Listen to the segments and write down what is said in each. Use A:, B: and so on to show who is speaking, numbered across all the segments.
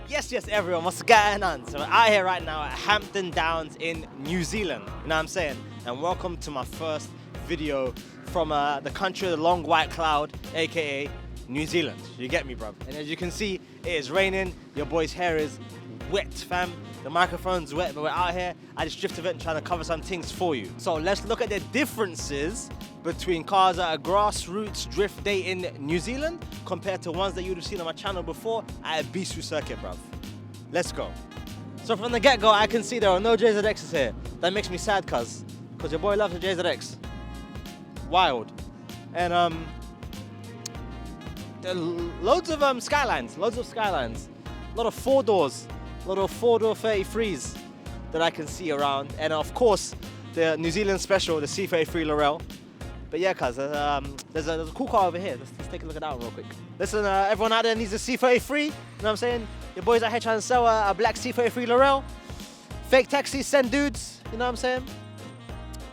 A: Yes, everyone, what's going on? So we're out here right now at Hampton Downs in New Zealand, you know what I'm saying? And welcome to my first video from the country of the long white cloud, aka New Zealand. You get me, bro? And as you can see, it is raining, your boy's hair is wet, fam. The microphone's wet, but we're out here at this drift event trying to cover some things for you. So let's look at the differences between cars at a Grassroots drift day in New Zealand compared to ones that you would have seen on my channel before at a Bistro circuit, bruv. Let's go. So from the get-go, I can see there are no JZXs here. That makes me sad, cuz your boy loves the JZX. Wild. And there are loads of Skylines. A lot of four doors. A lot of four-door 33s that I can see around. And of course, the New Zealand special, the C33 Laurel. But yeah, cuz, there's a cool car over here. Let's take a look at that one real quick. Listen, everyone out there needs a C33. You know what I'm saying? Your boys out here trying to sell a black C33 Laurel. Fake taxis, send dudes. You know what I'm saying?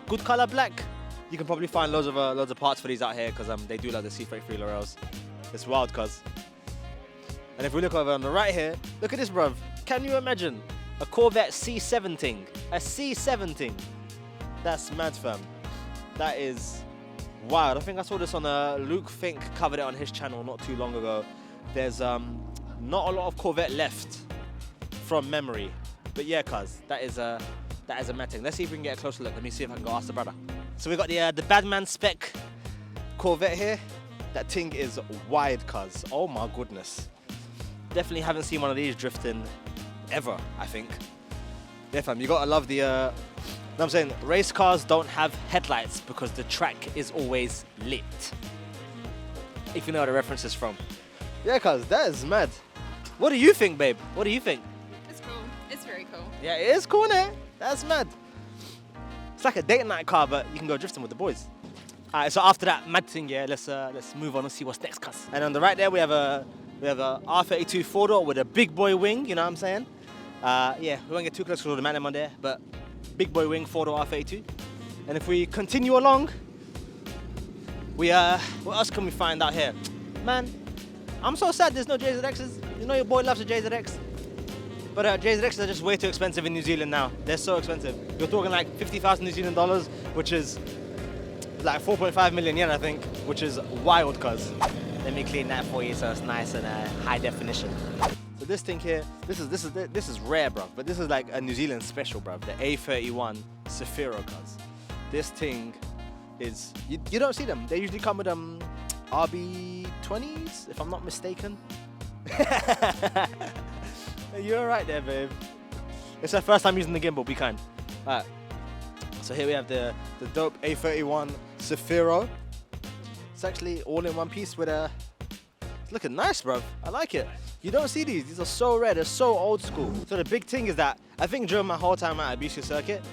A: Good color black. You can probably find loads of parts for these out here because they do love the C33 Laurels. It's wild, cuz. And if we look over on the right here, look at this, bruv. Can you imagine a Corvette C17? A C17. That's mad, fam. That is wild. I think I saw this on Luke Fink covered it on his channel not too long ago. There's not a lot of Corvette left from memory. But yeah, cuz, that is a mad thing. Let's see if we can get a closer look. Let me see if I can go ask the brother. So we got the Badman spec Corvette here. That thing is wide, cuz. Oh my goodness. Definitely haven't seen one of these drifting ever, I think. Yeah, fam, you gotta love the, you know what I'm saying? Race cars don't have headlights because the track is always lit. If you know where the reference is from. Yeah, cuz, that is mad. What do you think, babe? What do you think?
B: It's cool. It's very cool.
A: Yeah, it is cool, innit? That's mad. It's like a date night car, but you can go drifting with the boys. Alright, so after that mad thing, yeah, let's move on and see what's next, cuz. And on the right there, we have a R32 four-door with a big boy wing, you know what I'm saying? Yeah, we won't get too close to the Magnum on there, but big boy wing, four-door R32. And if we continue along, what else can we find out here? Man, I'm so sad there's no JZXs. You know your boy loves a JZX. But JZXs are just way too expensive in New Zealand now. They're so expensive. You're talking like 50,000 New Zealand dollars, which is like 4.5 million yen, I think, which is wild, cuz. Let me clean that for you so it's nice and high definition. So this thing here, this is rare, bruv, but this is like a New Zealand special, bruv. The A31 Safiro, cuz. This thing is, you don't see them. They usually come with RB20s, if I'm not mistaken. You're right there, babe. It's our first time using the gimbal, be kind. Alright. So here we have the dope A31 Safiro. It's actually all in one piece with it's looking nice, bruv. I like it. You don't see these. These are so rare. They're so old school. So the big thing is that I think during my whole time at a Bistro circuit,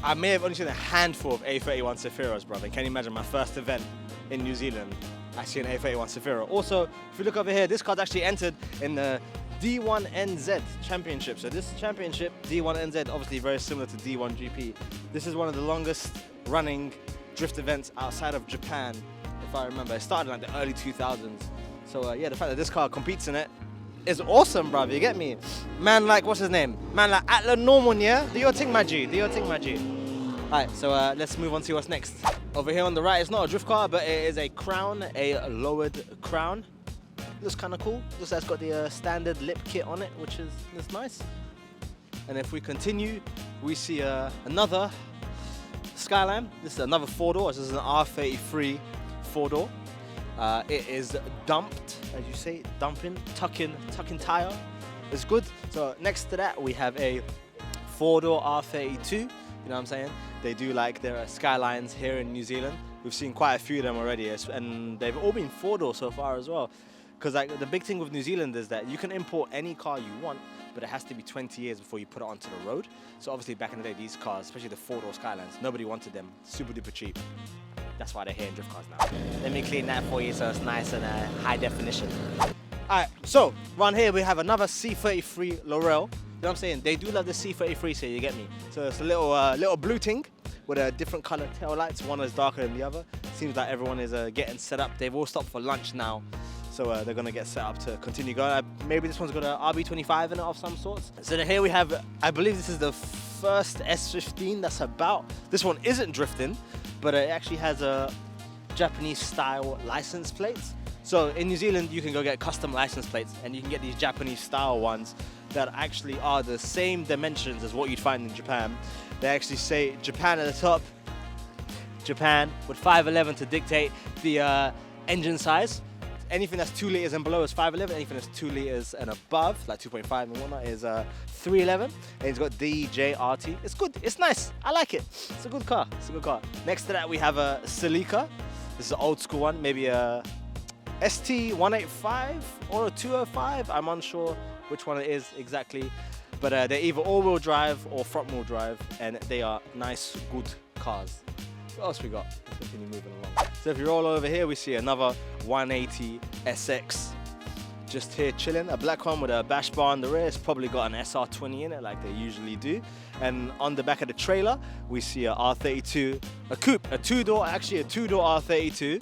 A: I may have only seen a handful of A31 Safiros, bruv. Can you imagine my first event in New Zealand? I see an A31 Safiro. Also, if you look over here, this card's actually entered in the D1NZ Championship. So this championship, D1NZ, obviously very similar to D1GP. This is one of the longest running drift events outside of Japan, if I remember. It started in like the early 2000s. So yeah, the fact that this car competes in it is awesome, bruv, you get me? Man like, what's his name? Man like Atlan Norman, yeah? Do your thing, Maggi. Alright, so let's move on to what's next. Over here on the right, it's not a drift car, but it is a Crown, a lowered Crown. Looks kind of cool. Looks like it's got the standard lip kit on it, which is nice. And if we continue, we see another Skyline. This is another four-door. This is an R33 four-door. It is dumped, as you say, tucking tire. It's good. So next to that, we have a four-door R32. You know what I'm saying? They do like their Skylines here in New Zealand. We've seen quite a few of them already, and they've all been four-door so far as well. Because like the big thing with New Zealand is that you can import any car you want, but it has to be 20 years before you put it onto the road. So obviously back in the day, these cars, especially the four-door Skylines, nobody wanted them. Super duper cheap. That's why they're here in drift cars now. Let me clean that for you so it's nice and high definition. Alright, so around here we have another C33 Laurel. You know what I'm saying? They do love the C33, so you get me. So it's a little blue thing with a different color tail lights. One is darker than the other. Seems like everyone is getting set up. They've all stopped for lunch now. So they're gonna get set up to continue going. Maybe this one's got a RB25 in it of some sorts. So then here we have, I believe this is the first S15 that's about. This one isn't drifting, but it actually has a Japanese style license plates. So in New Zealand, you can go get custom license plates and you can get these Japanese style ones that actually are the same dimensions as what you'd find in Japan. They actually say Japan at the top, Japan with 511 to dictate the engine size. Anything that's 2 liters and below is 511. Anything that's 2 liters and above, like 2.5 and whatnot, is 311. And it's got DJRT. It's good. It's nice. I like it. It's a good car. It's a good car. Next to that, we have a Celica. This is an old school one, maybe a ST185 or a 205. I'm unsure which one it is exactly. But they're either all-wheel drive or front-wheel drive, and they are nice, good cars. What else we got? Let's continue moving along. So if you roll over here, we see another 180 SX just here chilling. A black one with a bash bar on the rear. It's probably got an SR20 in it like they usually do. And on the back of the trailer, we see a R32, a coupe, a two-door R32.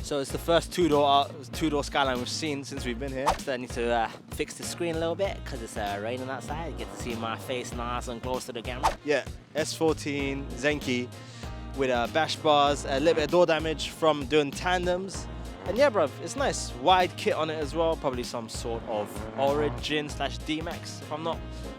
A: So it's the first two-door Skyline we've seen since we've been here. So I need to fix the screen a little bit because it's raining outside. You get to see my face nice and close to the camera. Yeah, S14 Zenki with bash bars, a little bit of door damage from doing tandems. And yeah, bruv, it's nice. Wide kit on it as well. Probably some sort of Origin / D-Max, if I'm not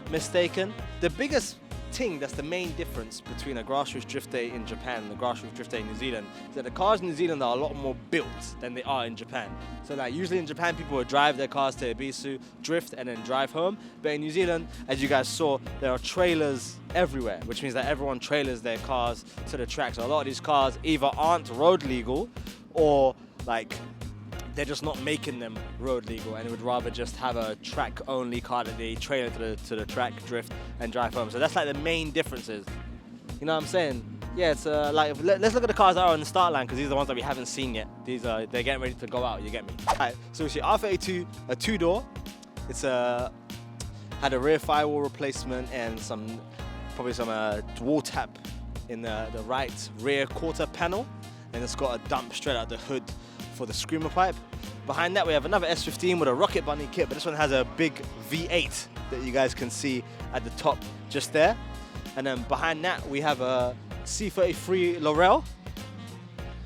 A: mistaken. The biggest thing that's the main difference between a Grassroots Drift Day in Japan and the Grassroots Drift Day in New Zealand is that the cars in New Zealand are a lot more built than they are in Japan. So like usually in Japan people would drive their cars to Ibisu, drift and then drive home. But in New Zealand, as you guys saw, there are trailers everywhere, which means that everyone trailers their cars to the track. So a lot of these cars either aren't road legal or like they're just not making them road legal, and they would rather just have a track only car that they trailer to the track, drift and drive home. So that's like the main differences. You know what I'm saying? Yeah, it's like let's look at the cars that are on the start line because these are the ones that we haven't seen yet. These are they're getting ready to go out. You get me? Alright, so we see R32, a two-door. It's had a rear firewall replacement and probably some wall tap in the right rear quarter panel, and it's got a dump straight out the hood for the screamer pipe. Behind that we have another S15 with a Rocket Bunny kit, but this one has a big V8 that you guys can see at the top just there. And then behind that we have a C33 Laurel.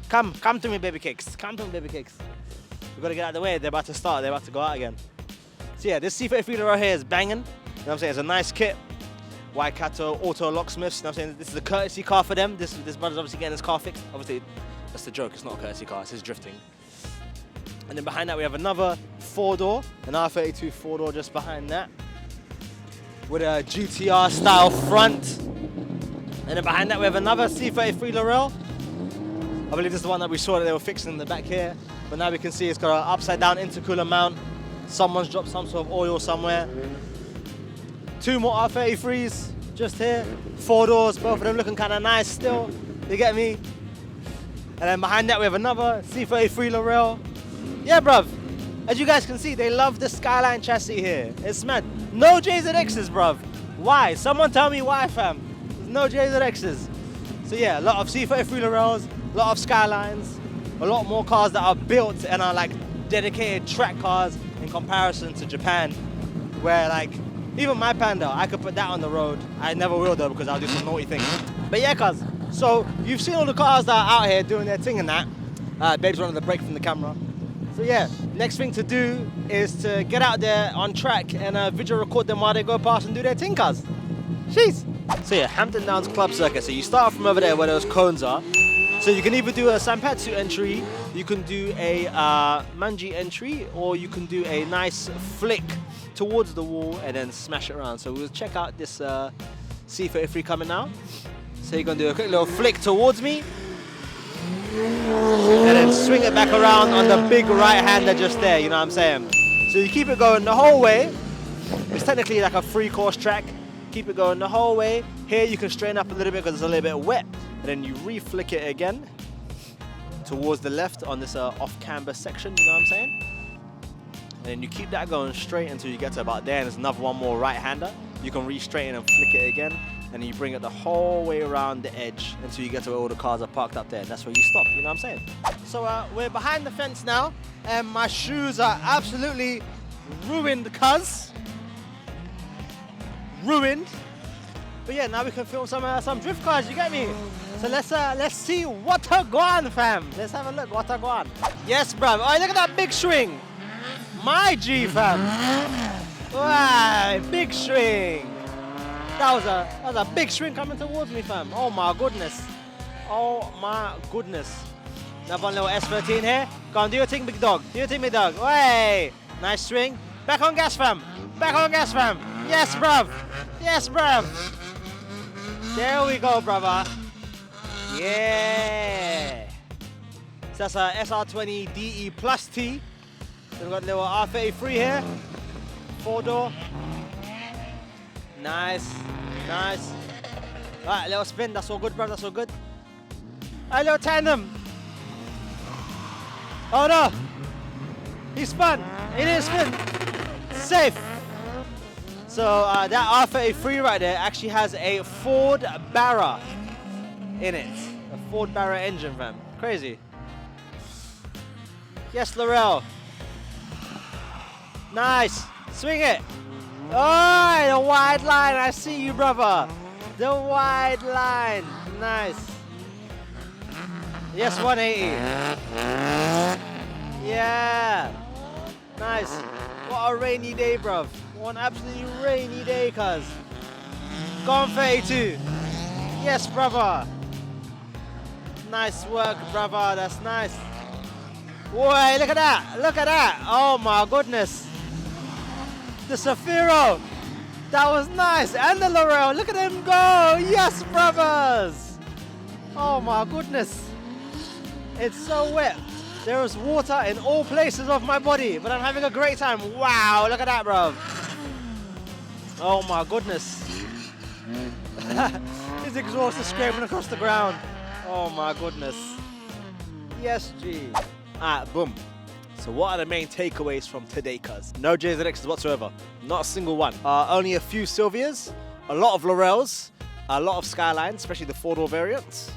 A: Come to me, baby cakes. Come to me, baby cakes. We've got to get out of the way. They're about to start. They're about to go out again. So yeah, this C33 Laurel here is banging. You know what I'm saying? It's a nice kit. Waikato Auto Locksmiths. You know what I'm saying? This is a courtesy car for them. This brother's obviously getting his car fixed. Obviously, that's the joke. It's not a courtesy car. It's his drifting. And then behind that we have another four-door, an R32 four-door just behind that, with a GTR style front. And then behind that we have another C33 Laurel. I believe this is the one that we saw that they were fixing in the back here. But now we can see it's got an upside-down intercooler mount. Someone's dropped some sort of oil somewhere. Two more R33s just here. Four doors, both of them looking kind of nice still. You get me? And then behind that we have another C33 Laurel. Yeah, bruv. As you guys can see, they love the Skyline chassis here. It's mad. No JZXs, bruv. Why? Someone tell me why, fam. There's no JZXs. So yeah, a lot of C33 Laurels, a lot of Skylines, a lot more cars that are built and are like dedicated track cars in comparison to Japan, where like even my Panda, I could put that on the road. I never will though because I'll do some naughty things. But yeah, cuz. So you've seen all the cars that are out here doing their thing and that. Babe's wanted to break from the camera. So yeah, next thing to do is to get out there on track and video record them while they go past and do their thing, cuz. Jeez. So yeah, Hampton Downs Club Circuit. So you start from over there where those cones are. So you can either do a Sanpatsu entry, you can do a Manji entry, or you can do a nice flick towards the wall and then smash it around. So we'll check out this C33 coming now. So you're gonna do a quick little flick towards me, and then swing it back around on the big right-hander just there, you know what I'm saying? So you keep it going the whole way. It's technically like a free-course track. Keep it going the whole way. Here you can straighten up a little bit because it's a little bit wet, and then you re-flick it again towards the left on this off-camber section, you know what I'm saying? And then you keep that going straight until you get to about there, and there's another one more right-hander. You can re-straighten and flick it again. and you bring it the whole way around the edge until you get to where all the cars are parked up there. And that's where you stop, you know what I'm saying? So we're behind the fence now, and my shoes are absolutely ruined, cuz. Ruined. But yeah, now we can film some drift cars, you get me? So let's see what a go on, fam. Let's have a look, what a go on. Yes, bruv. Oh, look at that big swing. My G, fam. Wow, big swing. That was a big swing coming towards me, fam. Oh my goodness. Oh my goodness. Another one little S13 here. Go on, do your thing, big dog. Do your thing, big dog. Way. Nice swing. Back on gas, fam. Back on gas, fam. Yes, bruv. Yes, bruv. There we go, brother. Yeah. So that's a SR20 DE Plus T. So we've got a little R33 here. 4-door. Nice. Nice. Alright, little spin. That's all good, bro. That's all good. Alright, little tandem. Oh no. He spun. He didn't spin. Safe. So that R33 right there actually has a Ford Barra in it. A Ford Barra engine, fam. Crazy. Yes, Laurel. Nice. Swing it. Oh, the wide line. I see you, brother. The wide line. Nice. Yes, 180. Yeah. Nice. What a rainy day, bruv. One absolutely rainy day, cuz. Gone 32. Yes, brother. Nice work, brother. That's nice. Boy, look at that. Look at that. Oh, my goodness. The Safiro. That was nice. And the Laurel. Look at them go. Yes, brothers. Oh, my goodness. It's so wet. There is water in all places of my body, but I'm having a great time. Wow, look at that, bro. Oh my goodness. His exhaust is scraping across the ground. Oh my goodness. Yes, G. Alright, boom. So what are the main takeaways from today, cuz? No JZXs whatsoever. Not a single one. Only a few Silvias, a lot of Laurels, a lot of Skylines, especially the 4-door variants.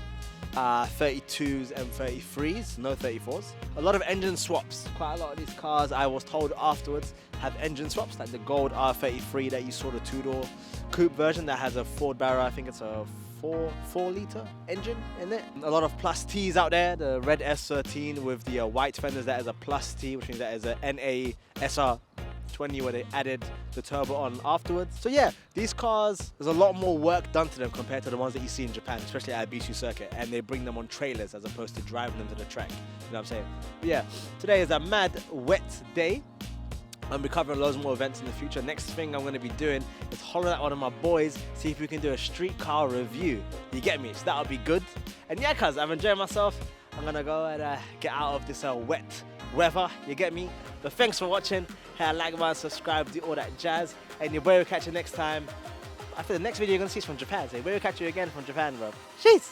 A: 32s and 33s, no 34s. A lot of engine swaps. Quite a lot of these cars, I was told afterwards, have engine swaps, like the gold R33 that you saw, the 2-door coupe version that has a Ford Barra. I think it's a 4-liter engine in it. A lot of plus T's out there. The red S13 with the white fenders, that is a plus T, which means that is a NA SR20 where they added the turbo on afterwards. So yeah, these cars, there's a lot more work done to them compared to the ones that you see in Japan, especially at Ibisu circuit, and they bring them on trailers as opposed to driving them to the track. You know what I'm saying? But yeah, today is a mad wet day. I'll be covering loads more events in the future. Next thing I'm going to be doing is holler at one of my boys, see if we can do a street car review. You get me? So that'll be good. And yeah, cuz I'm enjoying myself. I'm going to go and get out of this wet weather. You get me? But thanks for watching. Hit like button, subscribe, do all that jazz. And your boy will catch you next time. After the next video you're going to see is from Japan. So your boy will catch you again from Japan, bro. Cheers!